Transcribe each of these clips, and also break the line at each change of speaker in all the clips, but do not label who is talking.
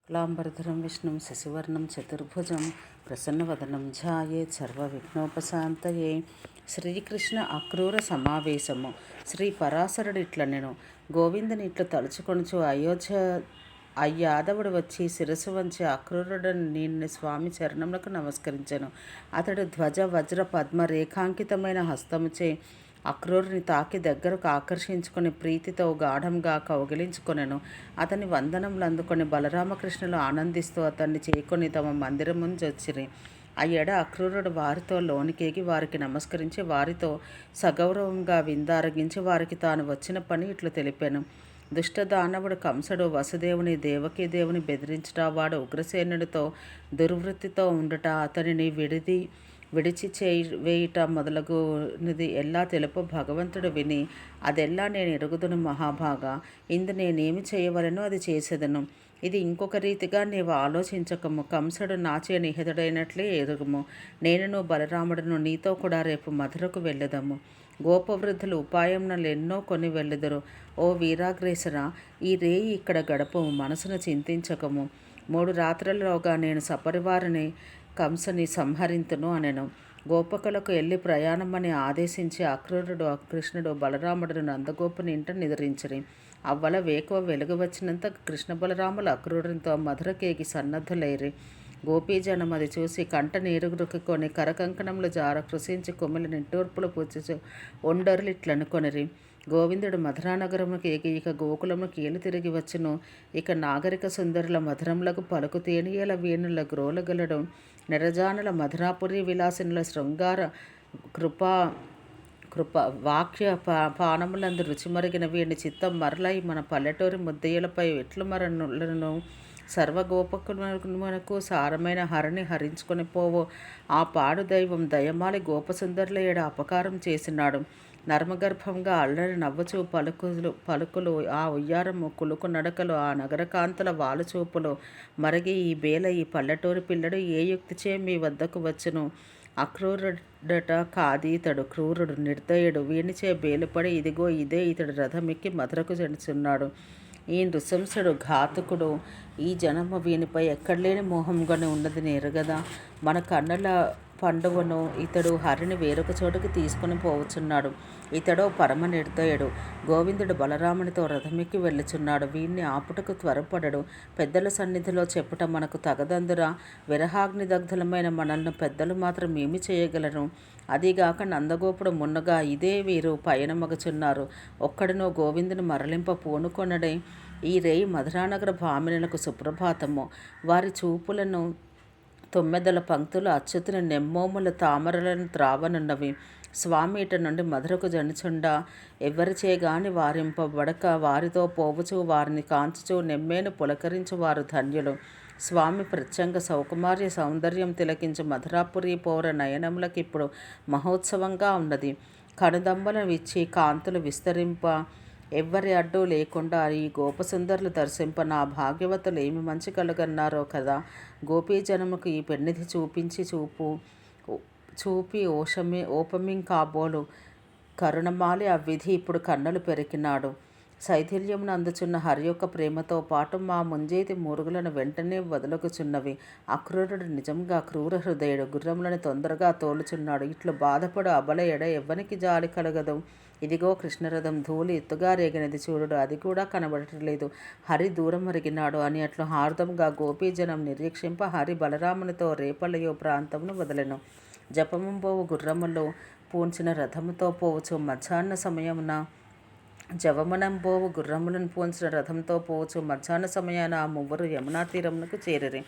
శుక్లాంబరధరం విష్ణుం శశివర్ణం చతుర్భుజం ప్రసన్నవదనం ధ్యాయేత్ సర్వవిఘ్నోపశాంతయే. శ్రీకృష్ణ అక్రూర సమావేశము. శ్రీ పరాశరుడిట్లనెను, గోవిందుని ఇట్లు తలుచుకొనుచు యాదవుడు వచ్చి శిరసు వంచి అక్రూరుడని నిన్ను స్వామి చరణములకు నమస్కరించెను. అతడు ధ్వజ వజ్ర పద్మ రేఖాంకితమైన హస్తముచే అక్రూరుని తాకి దగ్గరకు ఆకర్షించుకొని ప్రీతితో గాఢంగా కౌగిలించుకొనెను. అతని వందనములు అందుకొని బలరామకృష్ణులు ఆనందిస్తూ అతన్ని చేకొని తమ మందిరముంజొచ్చిరి. అయ్యడ అక్రూరుడు వారితో లోనికేగి వారికి నమస్కరించి వారితో సగౌరవంగా విందారగించి వారికి తాను వచ్చిన పని ఇట్లు తెలిపాను. దుష్టదానవుడు కంసుడు వసుదేవుని దేవకీదేవుని బెదిరించుట, వాడు ఉగ్రసేనుడితో దుర్వృత్తితో ఉండుట, అతనిని విడిచి వేయుట మొదలగునది ఎల్లా తెలుపు భగవంతుడు విని, అదెల్లా నేను ఎరుగుదును మహాభాగా, ఇందు నేనేమి చేయవలనో అది చేసేదను. ఇది ఇంకొక రీతిగా నీవు ఆలోచించకము. కంసుడు నాచే నిహితుడైనట్లే ఎరుగుము. నేనును బలరాముడును నీతో కూడా రేపు మధురకు వెళ్ళదము. గోపవృద్ధులు ఉపాయమునలు ఎన్నో కొని వెళ్ళుదురు. ఓ వీరాగ్రేసర, ఈ రేయి ఇక్కడ గడపము, మనసును చింతించకము. 3 రాత్రులలోగా నేను సపరివారిని కంసుని సంహరింతును అనెను. గోపకులకు వెళ్ళి ప్రయాణమని ఆదేశించి అక్రూరుడు కృష్ణుడు బలరాముడు నందగోపుని ఇంట నిద్రించిరి. అవ్వల వేకువ వెలుగు వచ్చినంత కృష్ణ బలరాములు అక్రూరునితో మధురకేగి సన్నద్ధులైరి. గోపీజనం అది చూసి కంట నీరుగురుకొని కరకంకణములు జార కృషించి కొమ్మిలి నిట్టూర్పులు పూచి ఒండరులు ఇట్లనుకొనిరి. గోవిందుడు మధురానగరముకి ఏగి ఇక గోకులము కీలు తిరిగి వచ్చును. ఇక నాగరిక సుందరుల మధురములకు పలుకు తేనియల వీణుల గ్రోలగలడు. నిరజానుల మధురాపురి విలాసినుల శృంగార కృప వాక్య పానములందు రుచిమరిగిన వీడిని చిత్తం మరలై మన పల్లెటూరి ముద్దయ్యలపై ఎట్లు మరను సర్వగోపకులకు సారమైన హరిని హరించుకొని పోవో. ఆ పాడు దైవం దయమాలి గోపసుందరుల ఏడ అపకారం చేసినాడు. నర్మగర్భంగా అల్లరి నవ్వుచూ పలుకులు ఆ ఉయ్యారము కులుకు నడకలు ఆ నగరకాంతుల వాలుచూపులు మరిగి ఈ బేల ఈ పల్లెటూరి పిల్లడు ఏ యుక్తిచే మీ వద్దకు వచ్చును? అక్రూరుడట కాదీతడు, క్రూరుడు నిర్దయుడు. వీనిచే బేలుపడి ఇదిగో ఇదే ఇతడు రథమిక్కి మధురకు చెడుచున్నాడు. ఈ నృశంసుడు ఘాతకుడు. ఈ జనము వీనిపై ఎక్కడలేని మోహంగానే ఉన్నది నేరుగదా. మన కన్నుల పండువను ఇతడు హరిని వేరొక చోటుకి తీసుకుని పోవచ్చున్నాడు. ఇతడో పరమ నిర్దయుడు. గోవిందుడు బలరామునితో రథమెక్కి వెళ్ళుచున్నాడు. వీణ్ణి ఆపుటకు త్వరపడడు. పెద్దల సన్నిధిలో చెప్పుట మనకు తగదందురా. విరహాగ్నిదగ్ధులమైన మనల్ని పెద్దలు మాత్రం ఏమి చేయగలరు? అదిగాక నందగోపుడు మున్నగా ఇదే వీరు పయనమగుచున్నారు. ఒక్కడినో గోవిందుని మరలింప పూనుకొనడే. ఈ రేయి మధురానగర భామినులకు సుప్రభాతము. వారి చూపులను తొమ్మెదల పంక్తులు అచ్యుతుని నెమ్మోముల తామరలను త్రావనున్నవి. స్వామి ఇట నుండి మధురకు జనుచుండా ఎవరిచే గాని వారింపబడక వారితో పోవుచు వారిని కాంచుచు నెమ్మేను పులకరించు వారు ధన్యులు. స్వామి ప్రత్యంగ సౌకుమార్య సౌందర్యం తిలకించు మధురాపురి పౌర నయనములకిప్పుడు మహోత్సవంగా ఉన్నది. కనుదంబలను విచ్చి కాంతులు విస్తరింప ఎవ్వరి అడ్డు లేకుండా ఈ గోపసుందరులు దర్శింప నా భాగ్యవతులు ఏమి మంచి కలుగన్నారో కదా. గోపీజనముకు ఈ పెన్నిధి చూపి ఓపమిం కాబోలు కరుణమాలి అవ్విధి ఇప్పుడు కన్నులు పెరికినాడు. శైథిల్యమును అందుచున్న హరి యొక్క ప్రేమతో పాటు మా ముంజేతి మూరుగులను వెంటనే వదులుకుచున్నవి. అక్రూరుడు నిజంగా క్రూర హృదయుడు. గుర్రములను తొందరగా తోలుచున్నాడు. ఇట్లు బాధపడు అబల ఎడ ఎవ్వనికి జాలి కలగదు. ఇదిగో కృష్ణరథం ధూళి ఎత్తుగా రేగినది చూడుడు, అది కూడా కనబడట్లేదు. హరి దూరం మరిగినాడు అని అట్లు హార్దంగా గోపీజనం నిరీక్షింప హరి బలరామునితో రేపల్లయో ప్రాంతమును వదలెను. జపమంబోవు గుర్రములో పూంచిన రథముతో పోవచ్చు మధ్యాహ్న సమయమున జవమనంబోవు గుర్రములను పూంచిన రథంతో పోవచ్చు మధ్యాహ్న సమయాన ఆ మువ్వరు యమునా తీరమునకు చేరిరి.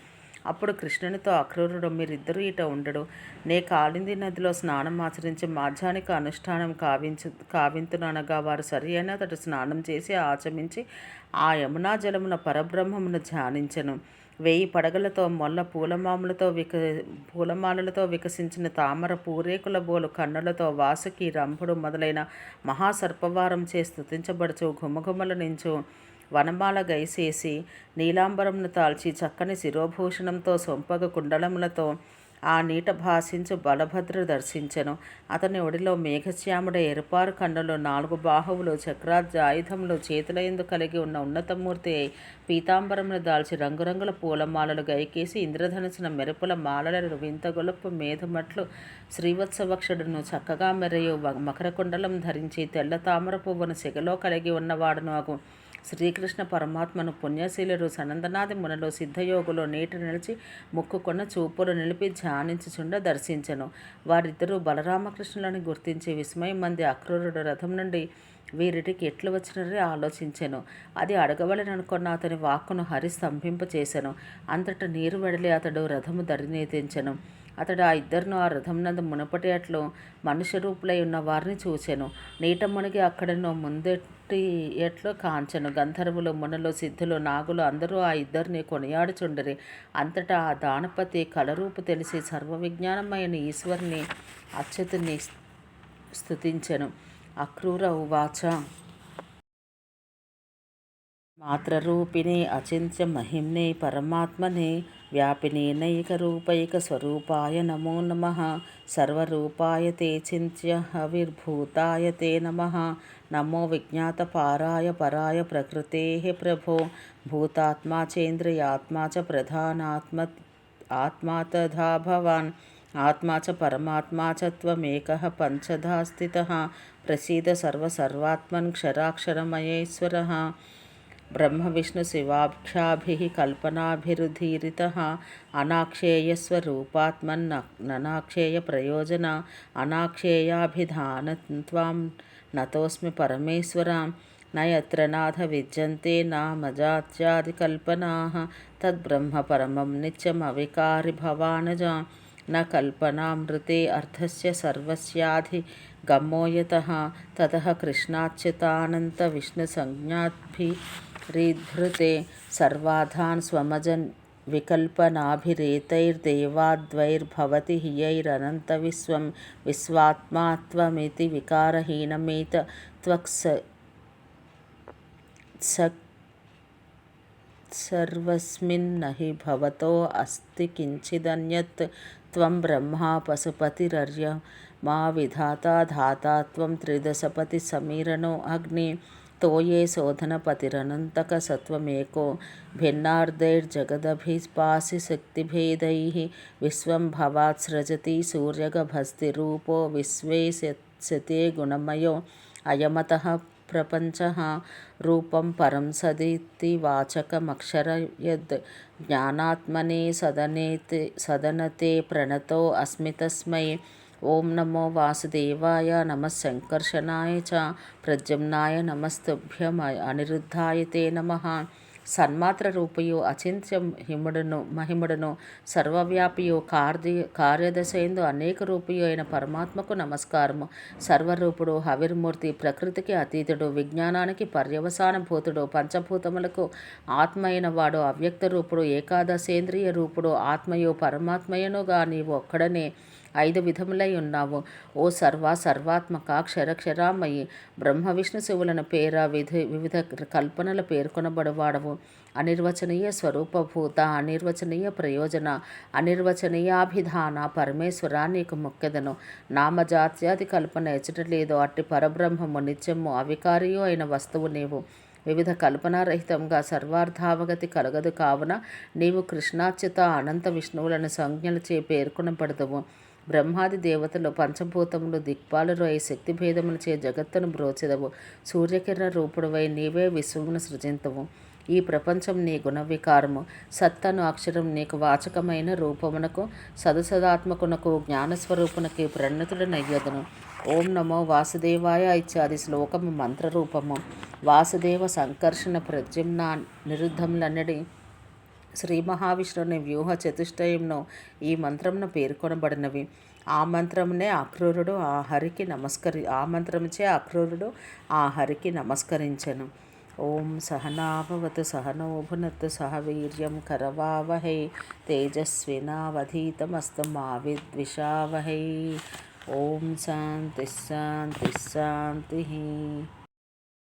అప్పుడు కృష్ణునితో అక్రూరుడు, మీరిద్దరూ ఇట ఉండడు. నే కాళింది నదిలో స్నానం ఆచరించి మాధ్యానిక అనుష్ఠానం కావింతుననగా వారు సరి అయిన అతడు స్నానం చేసి ఆచమించి ఆ యమునా జలమున పరబ్రహ్మమును ధ్యానించెను. 1000 పడగలతో మొల్ల పూలమాలలతో వికసించిన తామర పూరేకుల బోలు కన్నులతో వాసుకి రంభుడు మొదలైన మహాసర్పవారం చే స్తుతించబడుచు ఘుమఘుమల నించు వనమాల గైసేసి నీలాంబరమును తాల్చి చక్కని శిరోభూషణంతో సొంపగ కుండలములతో ఆ నీట భాషించు బలభద్ర దర్శించెను. అతని ఒడిలో మేఘశ్యాముడ ఎరుపారు కండలు 4 బాహువులు చక్రార్జ ఆయుధములు చేతులయందు కలిగి ఉన్న ఉన్నతమూర్తి అయి పీతాంబరమును దాల్చి రంగురంగుల పూలమాలలు గైకేసి ఇంద్రధనుసున మెరుపుల మాలలను వింతగొలుపు మేధమట్లు శ్రీవత్సవక్షుడును చక్కగా మెరయు మకరకుండలం ధరించి తెల్ల తామర పువ్వును సెగలో కలిగి ఉన్నవాడును అగు శ్రీకృష్ణ పరమాత్మను పుణ్యశీలురు సనందనాది మునులు సిద్ధయోగులు నీటి నిలిచి ముక్కుకొన్న చూపులు నిలిపి ధ్యానించుచుండ దర్శించెను. వారిద్దరూ బలరామకృష్ణులను గుర్తించి విస్మయం మంది అక్రూరుడు రథం నుండి వీరిటికి ఎట్లు వచ్చినని ఆలోచించెను. అది అడగవలననుకున్న అతని వాక్కును హరి స్తంభింపచేసెను. అంతట నీరు వెడలి అతడు రథము దరినేతించెను. అతడు ఆ ఇద్దరును ఆ రథం నందు మునుపటి అట్లు మనుష్య రూపులై ఉన్న వారిని చూచెను. నీట మునిగి అక్కడను ముందటి ఎట్లు కాంచెను. గంధర్వులు మునులు సిద్ధులు నాగులు అందరూ ఆ ఇద్దరిని కొనియాడుచుండిరి. అంతటా ఆ దానపతి కలరూపు తెలిసి సర్వవిజ్ఞానమైన ఈశ్వరుని అచ్యుతుని స్తుతించెను. అక్రూర ఉవాచ మాత్రరూపిణి అచింత్య మహిమ్నే పరమాత్మనే వ్యాపిని నైకరూపైక స్వరూపాయ నమో నమః సర్వరూపాయ తే చింత్య హవిర్భూతాయ తే నమః నమో విజ్ఞాతపారాయ పరాయ ప్రకృతేః ప్రభో భూతాత్మా చేంద్రియాత్మా చ ప్రధానాత్మ ఆత్మా తథా భవాన్ ఆత్మా చ పరమాత్మా చ త్వమేకః పంచధా స్థితః ప్రసీద సర్వసర్వాత్మన్ క్షరాక్షరమయేశ్వరః బ్రహ్మ విష్ణు శివాఖ్యాభిః కల్పనాభిరుదీరితః అనాక్షేయస్వరూపాత్మన్ననాక్షేయ ప్రయోజన అనాక్షేయాభిధానత్వాం నతోస్మి పరమేశ్వరాం న యత్ర నాథ విద్యంతే నామజాత్యాదికల్పనాః తద్బ్రహ్మ పరమం నిత్యమవికారి భవానజా న కల్పనామృతే అర్థస్య సర్వస్యాధిగమో యతః తతః కృష్ణాచ్యుతానంత విష్ణుసంజ్ఞాభిరీధృతే సర్వాధాన్ స్వమజన్ వికల్పనాభిరేతైర్దేవాద్వైర్భవతి హియైరనంత విశ్వం విశ్వాత్మాత్వమితి వికారహీనమేత సర్వస్మిన్నహి భవతో అస్తి కించిదన్యత్ త్వం బ్రహ్మా పశుపతిరర్య మా విధాతా ధాతా త్వం త్రిదశపతి సమీరణో అగ్ని తోయే శోధనపతిరనంతక సత్వమేకో భిన్నార్ధైర్జగదభిపాసి శక్తిభేదైః విశ్వం భవాత్సృజతి సూర్యగభస్తిరూపో విశ్వే శతే గుణమయో అయమతః ప్రపంచః రూపం పరం సదితి వాచకమక్షర యద్ జ్ఞానాత్మనే సదనతే ప్రణతో అస్మి తస్మై ఓం నమో వాసుదేవాయ నమః సంకర్షణాయ చ ప్రద్యుమ్నాయ నమస్తుభ్యం అనిరుద్ధాయ తే నమః సన్మాత్ర రూపయు అచింత్య మహిముడును సర్వవ్యాపియు కార్యదశయందు అనేక రూపయు అయిన పరమాత్మకు నమస్కారము. సర్వరూపుడు హవిర్మూర్తి ప్రకృతికి అతీతుడు విజ్ఞానానికి పర్యవసానభూతుడు పంచభూతములకు ఆత్మ అయిన వాడు అవ్యక్త రూపుడు ఏకాదశేంద్రియ రూపుడు ఆత్మయు పరమాత్మయనుగా నీవు ఒక్కడనే 5 విధములై ఉన్నావు. ఓ సర్వాత్మక క్షరక్షరామయి బ్రహ్మ విష్ణు శివులను వివిధ కల్పనల పేర్కొనబడవాడవు. అనిర్వచనీయ స్వరూపభూత అనిర్వచనీయ ప్రయోజన అనిర్వచనీయాభిధాన పరమేశ్వరా నీకు మొక్కెదను. నామజాత్యాది కల్పన ఎచ్చటలేదో అట్టి పరబ్రహ్మము నిత్యము అవికారియు అయిన వస్తువు నీవు. వివిధ కల్పనారహితంగా సర్వార్థావగతి కలగదు కావున నీవు కృష్ణాచ్యుత అనంత విష్ణువులను సంజ్ఞలచే పేర్కొనబడదువు. బ్రహ్మాది దేవతలు పంచభూతములు దిక్పాలురు అయి శక్తి భేదములచే జగత్తును బ్రోచెదవు. సూర్యకిరణ రూపుడువై నీవే విశ్వమును సృజింతువు. ఈ ప్రపంచం నీ గుణవికారము. సత్తను అక్షరం నీకు వాచకమైన రూపమునకు సదసదాత్మకునకు జ్ఞానస్వరూపునకి ప్రణతుడనయ్యదును. ఓం నమో వాసుదేవాయ ఇత్యాది శ్లోకము మంత్రరూపము. వాసుదేవ సంకర్షణ ప్రద్యుమ్న నిరుద్ధములన్నడి శ్రీ మహావిష్ణుని వ్యూహ చతుష్టయంలో ఈ మంత్రమును పేర్కొనబడినవి. ఆ మంత్రముచే అక్రూరుడు ఆ హరికి నమస్కరించెను. ఓం సహనాభవతు సహనో భునత్తు సహ వీర్యం కరవావహై తేజస్వినావధీతమస్తు మా విద్విషావహై. ఓం శాంతి శాంతి శాంతి.